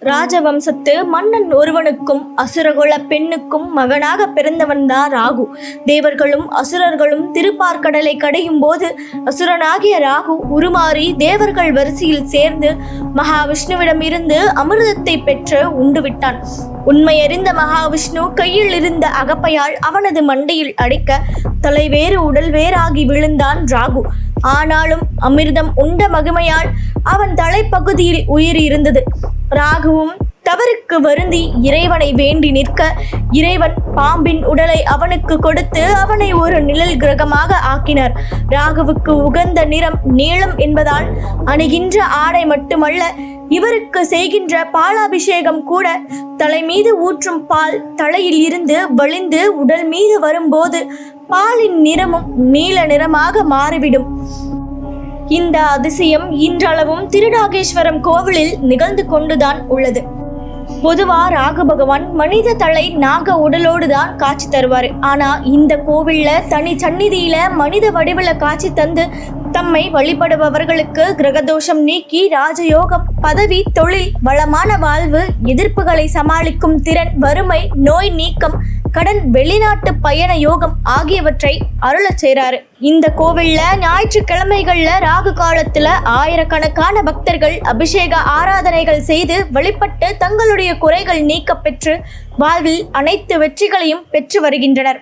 ராஜவம்சத்து மன்னன் ஒருவனுக்கும் அசுரகுல பெண்ணுக்கும் மகனாக பிறந்தவன்தான் ராகு. தேவர்களும் அசுரர்களும் திருப்பார்கடலை கடையும் போது அசுரனாகிய ராகு உருமாறி தேவர்கள் வரிசையில் சேர்ந்து மகாவிஷ்ணுவிடம் இருந்து அமிர்தத்தை பெற்று உண்டுவிட்டான். உண்மையறிந்த மகாவிஷ்ணு கையில் இருந்த அகப்பையால் அவனது மண்டையில் அடிக்க தலைவேறு உடல் வேறாகி விழுந்தான் ராகு. ஆனாலும் அமிர்தம் உண்ட மகிமையால் அவன் தலைப்பகுதியில் உயிர் இருந்தது. ராகுவும் தவறுக்கு வருந்தி இறைவனை வேண்டி நிற்க இறைவன் பாம்பின் உடலை அவனுக்கு கொடுத்து அவனை ஒரு நிழல் கிரகமாக ஆக்கினார். ராகுவுக்கு உகந்த நிறம் நீளம் என்பதால் அணிகின்ற ஆடை மட்டுமல்ல, இவருக்கு செய்கின்ற பாலாபிஷேகம் கூட தலை மீது ஊற்றும் பால் தலையில் இருந்து வழிந்து உடல் மீது வரும்போது பாலின் நிறமும் நீல நிறமாக மாறிவிடும். இந்த அதிசயம் இன்றளவும் திருநாகேஸ்வரம் கோவிலில் நிகழ்ந்து கொண்டுதான் உள்ளது. பொதுவா ராகு பகவான் மனித தலை நாக உடலோடு தான் காட்சி தருவார். ஆனா இந்த கோவில்ல தனி சந்நிதியில மனித வடிவில காட்சி தந்து தம்மை வழிபடுபவர்களுக்கு கிரகதோஷம் நீக்கி ராஜயோகம், பதவி, தொழில், வளமான வாழ்வு, எதிர்ப்புகளை சமாளிக்கும் திறன், வறுமை, நோய் நீக்கம், கடன், வெளிநாட்டு பயண யோகம் ஆகியவற்றை அருளச் செய்றாரு. இந்த கோவில்ல ஞாயிற்றுக்கிழமைகள்ல ராகு காலத்துல ஆயிரக்கணக்கான பக்தர்கள் அபிஷேக ஆராதனைகள் செய்து வழிபட்டு தங்களுடைய குறைகள் நீக்க பெற்று வாழ்வில் அனைத்து வெற்றிகளையும் பெற்று வருகின்றனர்.